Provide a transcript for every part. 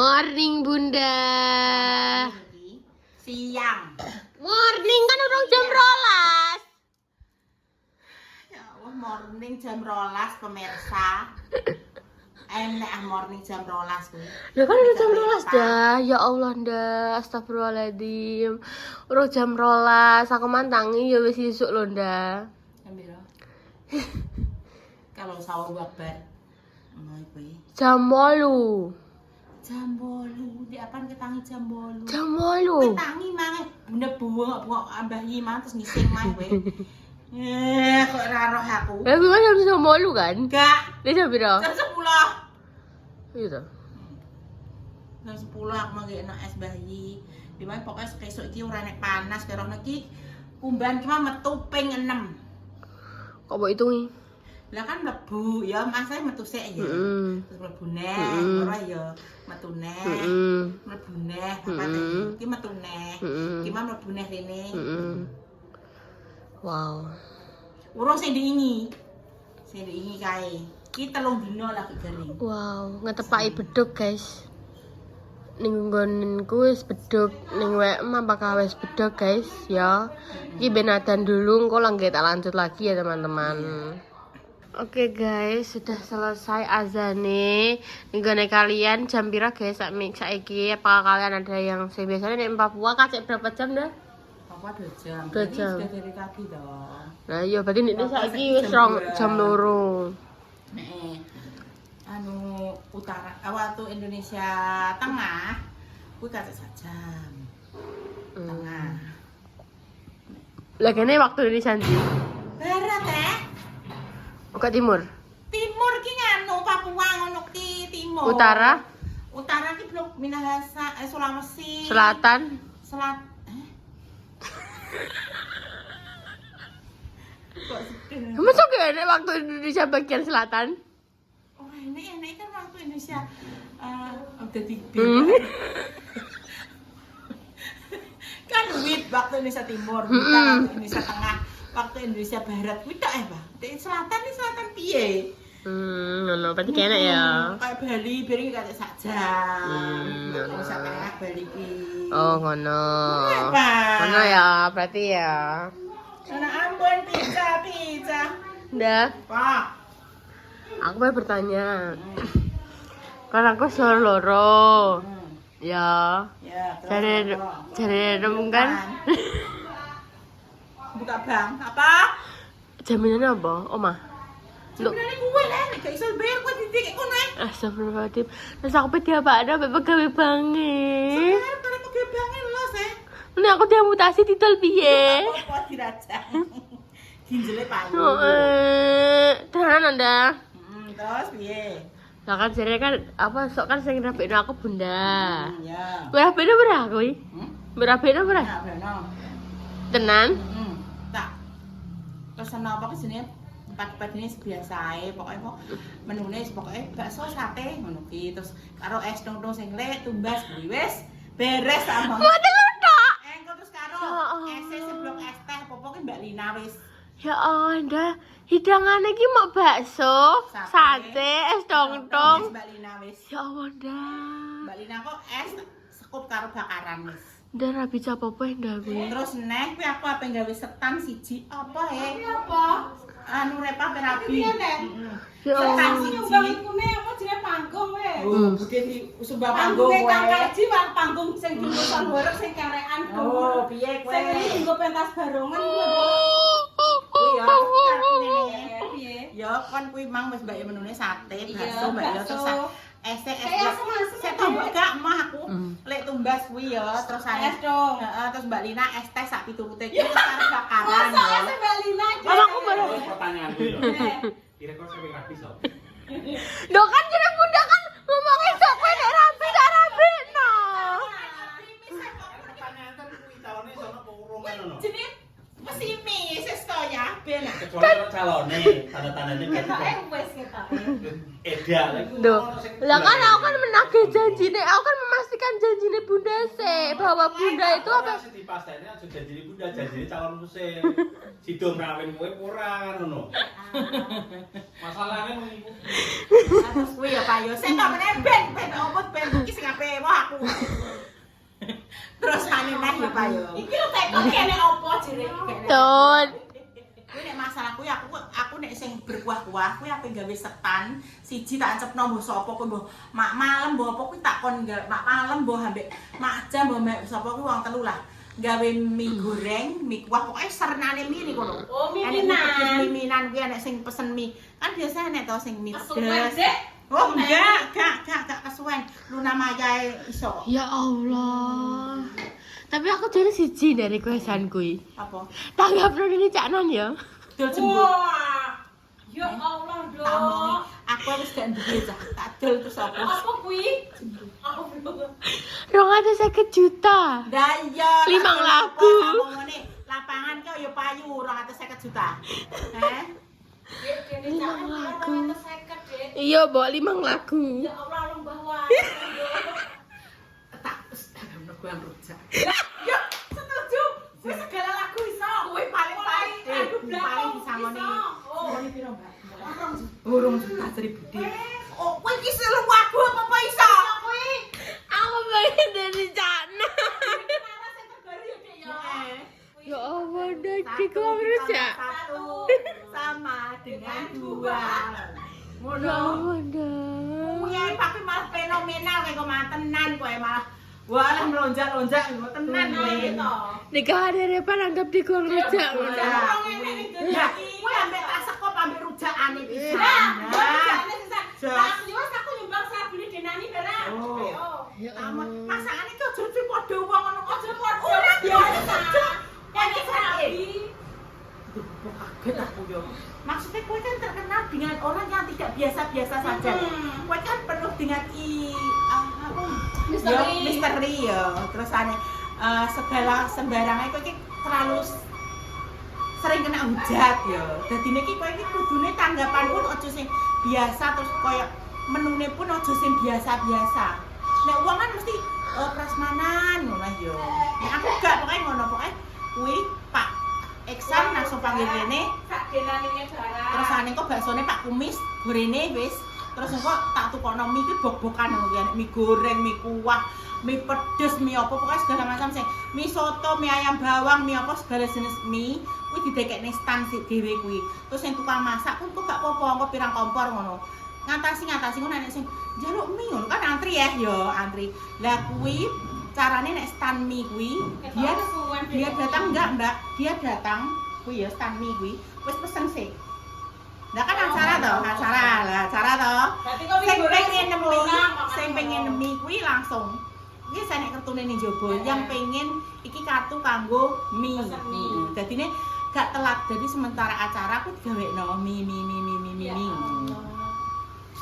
Morning Bunda. Siang. Morning kan urung jam 12. Ya Allah, morning jam 12 pemirsa. Enak morning jam 12 kuwi. Lah kan udah jam 12 dah. Ya Allah ndak, astagfirullahaladzim. Urung jam 12, aku mantangi ya wis isuk lho ndak. Jam piro? Kalau sahur wakbar. Ngono kuwi. Jam 8. Jam 8, di apaan ketangi jam 8? Jam 8. Ketangi maneh bunda buang ambah yi mang terus ngising mah kowe. Kok ora roh aku. Lah kuwi kan jam 8 kan? Enggak. Lah jam piro? Jam 10. Iya toh. Jam 10 aku mau ngene es bayi. Di mana pokoknya esuk iki ora nek panas karo iki umban cuma metu ping 6. Kok mbok hitungi? Lah kan mlebu ya Mas metu sik ya. Terus mlebu neh, ora ya metu neh. Mlebu neh apa iki metu neh. Iki mah mlebu neh rene. Wow. Urung sing diingi. Sing diingi kae. Iki 3 dina lagi garing. Wow, ngetepaki beduk, guys. Ning nggonku wis beduk, ning WM apakah wis beduk, guys, ya. Iki ben adan dulu, engko langge tak lanjut lagi ya, teman-teman. Oke guys, sudah selesai azane. Ninggone kalian jam pira guys saiki? Apakah kalian ada yang biasanya nek Papua kacek berapa jam dah? Apa 2 jam? 2 jam. Sudah dari kaki dong. Nah, iya berarti nek saiki wis jam 2. Nek anu utara waktu Indonesia Tengah kuwi kacek sajam. Tengah. Lah kene waktu Indonesia ndi? Barat Ke timur. Timur ki nganu Papua ngono ki timur. Utara? Utara ki blok Minahasa, Sulawesi. Selatan? Kok sedih? Masuk gak ada waktu Indonesia bagian selatan? Oh, ini kan waktu Indonesia udah beda. Kan duit waktu Indonesia Timur, waktu Indonesia Tengah, waktu Indonesia Barat. Kuwi tok Pak. Di selatan ni selatan piye? Ngono, berarti kene ya. Kayak Bali, beri kate sak jam. Indonesia Tengah Bali ki. Oh, ngono. Kenapa? Ngono ya, berarti ya. Sana ampun pizza. Udah. Pak. Aku mau bertanya. Kan aku loro. Ya. Ya, Cari kan? Buka bank. Apa? Jaminannya apa? Omah. Jaminannya gue lah, gak iso bayar gue titik kono ae. Astagfirullahaladzim. Terus aku dia apa ada pegawai banget. Sekarang para pegawai bank lo, Seh. Ini aku dia mutasi titel piye? Apa dirajang. Ginjele payu. Tenan Anda. Terus piye? Lah kan jare kan apa sok kan sing rapekno aku Bunda. Ya. Rapekno berapa kuwi? Rapekno berapa? Nah, beno. Tenan? Tak. Pesen apa ke sini? Empat ini biasa ae, pokoknya kok menune pokoknya bakso sate ngono ki, terus karo es dong sing lek tumbas kuwi wis beres sama. Model tok. Engko terus karo es seblok es teh pokoke Mbak Lina wis. Ya Anda, hidangannya ki mau bakso, sate, es dong-dong. Mbak Lina wis. Ya Allah, dah. Mbak Lina kok es sekup karo bakaran wis. Ndak rabi apa ndak kuwi. Terus neh kuwi aku ape gawe setan siji apa Apa? Anu repa terapi. Ya Allah. Setan siji. Kune apa jenenge panggung we. Oh, bukan di sumbang panggung kowe. Kaji wang panggung sing dimusan horeg sing karekan Oh, piye kowe? Sing iki nggo pentas barongan Kuwi ya karepne. piye? Ya kan kuwi mang wis mbake menune sate, bakso, mbak ya terus es saya tambah gak mah aku lek tumbas kuwi ya terus Es dong. Heeh, terus Mbak Lina es teh sak piturute kuwi karo bakaran Masa ya. es Mbak Lina. Mamaku baru. Pertanyaan gue ya. Kira-kira sampai rapi so. Dok kan jare Bunda kan ngomongin sok kowe nek rapi gak rapi no. Pertanyaan kan kuwi calonnya sono apa urung kan ono. Jenenge pesimis to ya, ben. Kecuali calonnya tanda-tandanya kayak Ketoke wis ketoke. Eda lagi. Duh, lah kan aku kan menagih janji nek aku kan pastikan janjinya bunda sih bahwa bunda itu apa? Sing dipasane aja janjine bunda, janjine calon musim. Sido ngrawin kowe ora ngono. Masalahnya ngono iku. Terus kuwi ya Pak yo sing kamane ben opo ben iki sing ape aku. Terus ane neh ya Pak yo. Iki lho tekok kene opo jere? Tun. Kuwi nek masalah kuwi aku nek sing berkuah-kuah kuwi ape gawe setan siji tak ancepno mbok sapa kuwi mbok mak malam mbok apa kuwi tak kon mak malam mbok ambek mak jam mbok sapa kuwi wong telu lah gawe mie goreng mie kuah pokoke sernane mie niku lho. Oh, mie Enek minan. mie minan kuwi enek sing pesen mie kan biasa enek to sing mie Kesuwen, pedes. Dek. Oh enggak kesuwen Luna Maya iso Ya Allah. Tapi aku jadi siji dari kuesan kui. apa Tanggap lo ini Cak Non ya. dol jembut Wah. Ya Allah, tamu Dok. aku wis gak duwe cah tak dol terus apa Apa kuwi? Aku belum. 250 juta. Dah iya. 5 lagu. Ngomongane lapangan kok ya payu 250 juta. Heh. Kene Lima jangan lagu. 250, Dek. Iya, bawa 5 lagu. Ya Allah, lembah wae. Tak astaga gue rujak. Ya, setuju. Wis segala lagu iso. Kuwi paling paling Aduh, paling bisa ngene. Oh. Ngene piro, Mbak? Burung juta 1000 dik. Oh, kowe iki selu lagu apa iso? Aku pengen dari Cak Non. Kenapa sing terbaru ya, Dek ya? Ya Allah, dadi kok rujak. Satu sama dengan dua. Ya Ngono. Allah, dah. Kuwi tapi malah fenomenal kayak kok malah tenan kowe malah. Wah, melonjak-lonjak ngono tenan kowe. Nikah hari depan anggap di gua rujak. Ya, kuwi ambek tak sekop ambek rujakane pisan. Aku nyumbang sabune Denani barang. Oh. Ayo. Ya Allah. Masakane ki aja cuci padha wong ngono kok aja padha. Ora biasa. Ini sapi. Kok kaget aku yo. Maksudnya kowe kan terkenal dengan orang yang tidak biasa-biasa saja. Kowe kan penuh dengan apa? Misteri. Ya, misteri ya. Terus segala sembarangan kowe iki terlalu sering kena hujat ya. Dadi niki kowe iki kudune tanggapan pun aja sing biasa terus koyo menune pun aja sing biasa-biasa. Nek wong kan mesti prasmanan ngono ya. Nek aku gak pokoke ngono pokoke kuwi Pak Eksan langsung panggil rene. Sak Denanine barang. Terus ane kok baksone Pak Kumis gorene wis. Terus engko tak tukokno mie iki bok-bokan ngono kuwi mie goreng, mie kuah, mie pedes, mie apa pokoknya segala macam sing mie soto, mie ayam bawang, mie apa segala jenis mie kuwi didekekne stand sik dhewe kuwi. Terus sing tukang masak pun kok gak apa-apa engko pirang kompor ngono. Ngatasi ngono nek sing njaluk mie ngono kan antri ya antri. Lah kuwi carane nek stand mie kuwi dia datang enggak Mbak? Dia datang kuwi ya stand mie kuwi wis pesen sik. Lah kan acara toh. Berarti kok Sing goreng pengen nemi, orang, sing pengen nemi kuwi langsung. Iki saya nek kertune ning jaba, yang pengen iki kartu kanggo mie. Pesen mie. Dadine gak telat. Jadi sementara acara aku digawekno mie. Ya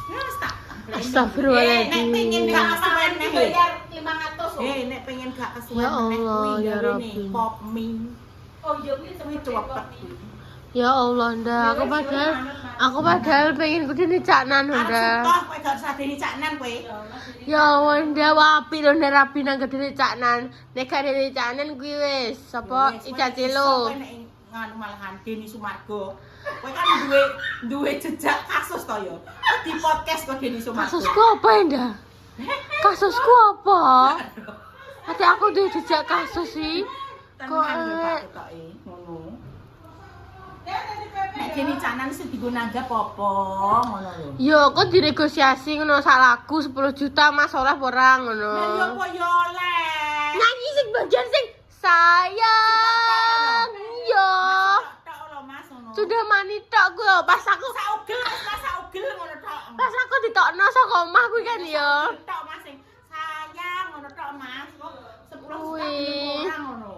Ya wis tak. Astagfirullahaladzim. Nek pengen gak kesuwen neh. bayar 500. Nek pengen gak kesuwen Ya neh Allah, kuwi ya gawe Rabbi. pop mie. Oh iya kuwi Kuwi cepet. Ya Allah, nda. Aku padahal pengen kudu di Cak Non, Arep nda. sumpah kowe gak usah deni caknan kowe. Ya Allah, nda wapi lho nda rapi nang gede Cak Non. Nek gak di Cak Non kuwi wis sapa Ica Cilo. Nganu malahan Deni Sumargo. Kowe kan duwe jejak kasus to ya. Di podcast kok Deni Sumargo. Kasusku apa ya, nda? Kasusku apa? Hati aku duwe jejak kasus sih. Kok ngono. Nek Deni Canan sing digo nanggap apa ngono lho. yo kok dinegosiasi ngono sak lagu 10 juta Mas oleh ora ngono. Lah yo apa yo oleh. Nyanyi sing bagian sing sayang yo. Tok lho Mas ngono. Sudah mani tok gue pas aku Saugel ngono tok. pas aku ditokno saka omah kuwi kan yo. Tok Mas sing sayang ngono tok Mas. Kok 10 juta Wih. orang ngono.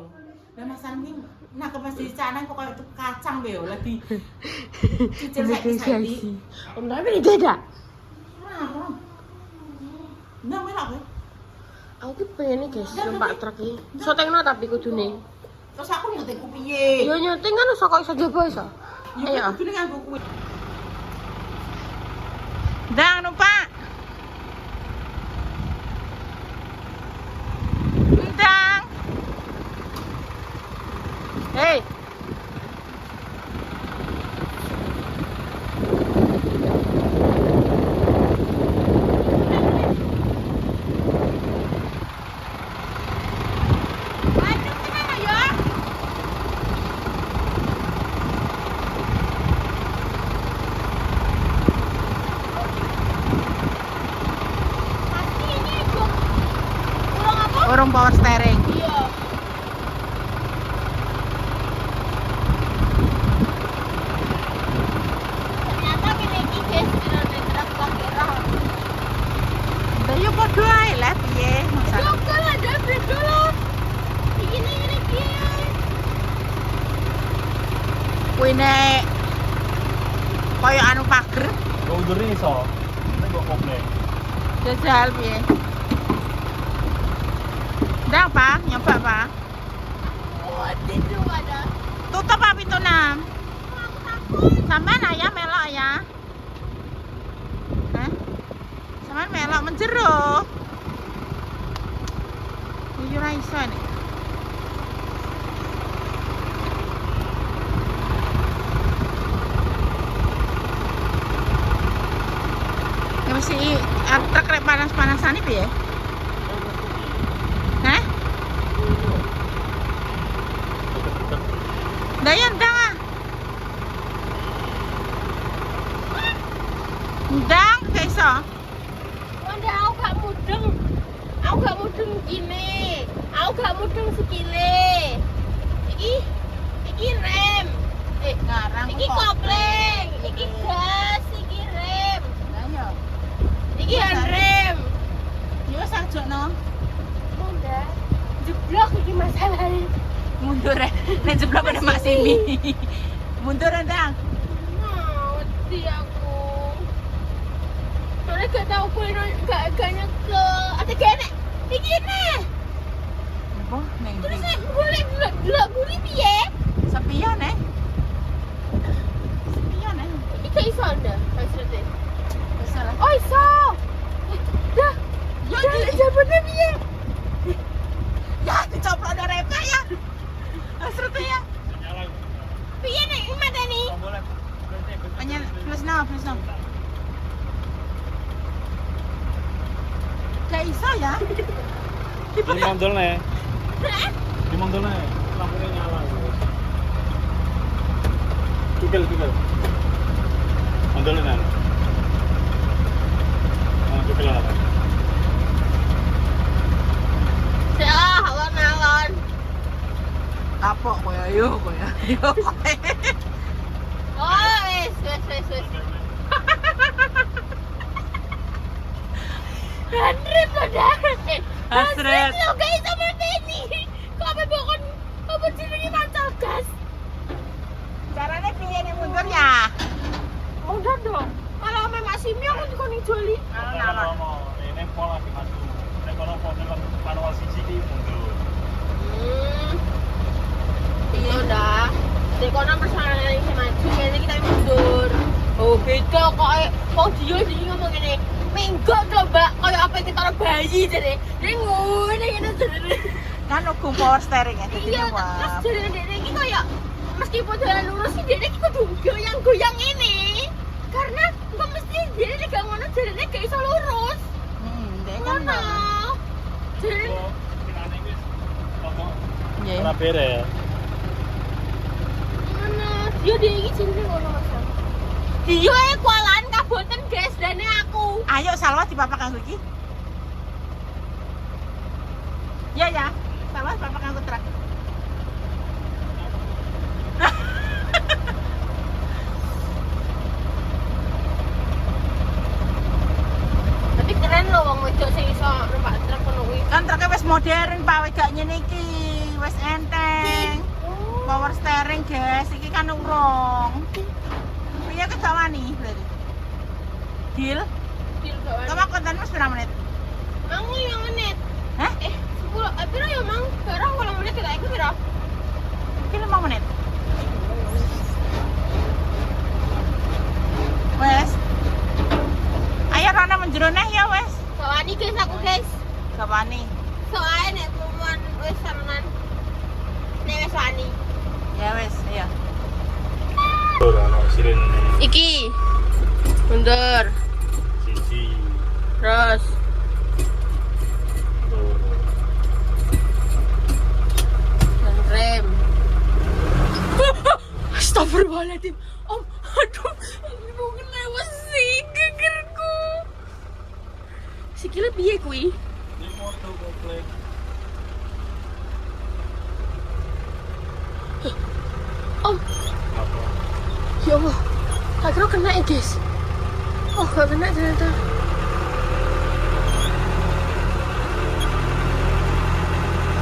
Lah Mas Armi nah kepas di canan kok kayak kacang be lah di cicil saiki. Negosiasi. Om tapi ini beda. Nah, melak kowe. Aku ki pengen guys numpak truk iki. Sotengno tapi kudune. Terus aku nyetingku piye? Yo nyeting kan iso kok iso jaba iso. Ya Ayo. kudune nganggo kuwi. Ndang numpak. kuwi koyo anu pager Kok undur iso. Nek kok komplain. jajal piye. Ndang Pak, nyoba Pak. Tutup apa pintu nam? Sampean ayah melok ya? Hah? Sampean melok menjero. Iki ora iso nek. Ya mesti truk rek panas-panasan iki piye? Hah? Dayan ndang ah. Ndang gak iso. Wanda aku gak mudeng. Aku gak mudeng gini. Aku gak mudeng sikile. Iki rem. Ngarang Iki kopling. Iki gas, iki rem. Lah yo. Iki handrem. Yo wis ajokno. Wanda, jeblok iki masalahnya. Mundur ya. Nek jeblok ada Mak Simi. Mundur ndang. Mati aku. Soalnya gak tau kulino gak nyeke. Ada gene. Iki nih. Apa ning Terus ndi? boleh blok guri piye? Sepion Sepion Iki gak iso ndak, maksudnya. Wis salah. Oh iso. Dah. Yo Jangan jabutnya piye? ya dicoplok ada repa ya. Asrute ya. Nyala. Piye nih mata nih? Boleh. Penyel plus no. Gak iso ya. Ini mondol nih. Ini mondol nih. Lampunya nyala. Kikil. Mondolin nih. Kikil apa? Alon. Kapok koyo yo. Oh, wes. Handrem lo dah. Asret. Lo gak iso mateni. Kok apa bokon apa jenenge mancal gas? Caranya piye nih mundur ya? Mundur dong. Kalau ame Mak Simi aku dikon joli. Alon. Ini pola di maju. Nek kono manual siji ki mundur. Iya dah. Dek kono persoalan iki maju, kene kita mundur. Oh, beda kok dia ngomong ngene. Minggu to, Mbak. Kaya apa kita karo bayi jare. Dia ngene jare. Kan hukum power steering ya. Jadi Iya, terus jare ndek iki kaya meskipun jalan lurus sih dia kudu goyang-goyang ini. Karena kok mesti dia gak ngono jarene gak iso lurus. Dek kan. Ngono. Jare Kirane wis apa? Nggih. Ora beres. ngono. Dia iki jenenge ngono Mas. Dia kualan kaboten guys dane aku. Ayo Salwa dipapak kanggo iki. Ya. Salwa dipapak kanggo truk. Tapi keren loh wong wedok sing iso numpak truk ngono kuwi. Kan truknya wis modern, Pak. Wis gak ngene iki. Wis enteng. Power steering, guys. Iki kan urung. Piye kejawani berarti? Deal? Kamu kontenmu berapa menit? Mang 5 menit. Hah? 10 piro ya Mang? Sekarang 10 menit kita ikut piro? Mungkin 5 menit. Wes. Ayo Rona menjero neh ya wes. Soalnya guys aku guys. Gapani. Soalnya nek kumuan wis samenan. Nek wis wani. Ya wes, ayo. Ora ono sirin Iki. Mundur. siji. Terus. Dan rem. Astagfirullahaladzim. Om, aduh, ini mau lewat sih gegerku. Sikile piye kuwi? Ini foto komplek. Om, Apa? ya Allah. Tak kira kena ya guys. Oh, gak kena ternyata.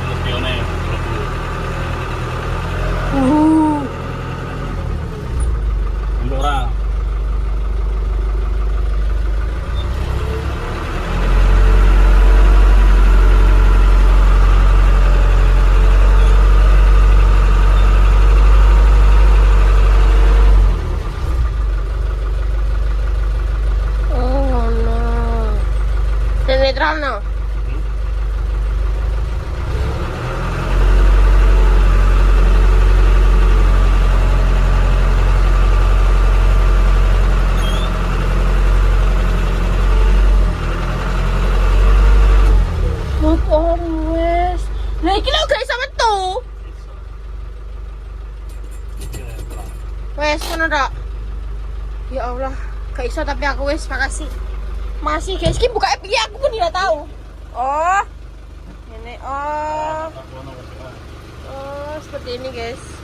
Terus pione. Uh. ngono tok. Ya Allah, gak iso tapi aku wis makasih. Makasih guys, ki buka piye aku pun tidak tahu. Oh. Ini oh. Oh, seperti ini guys.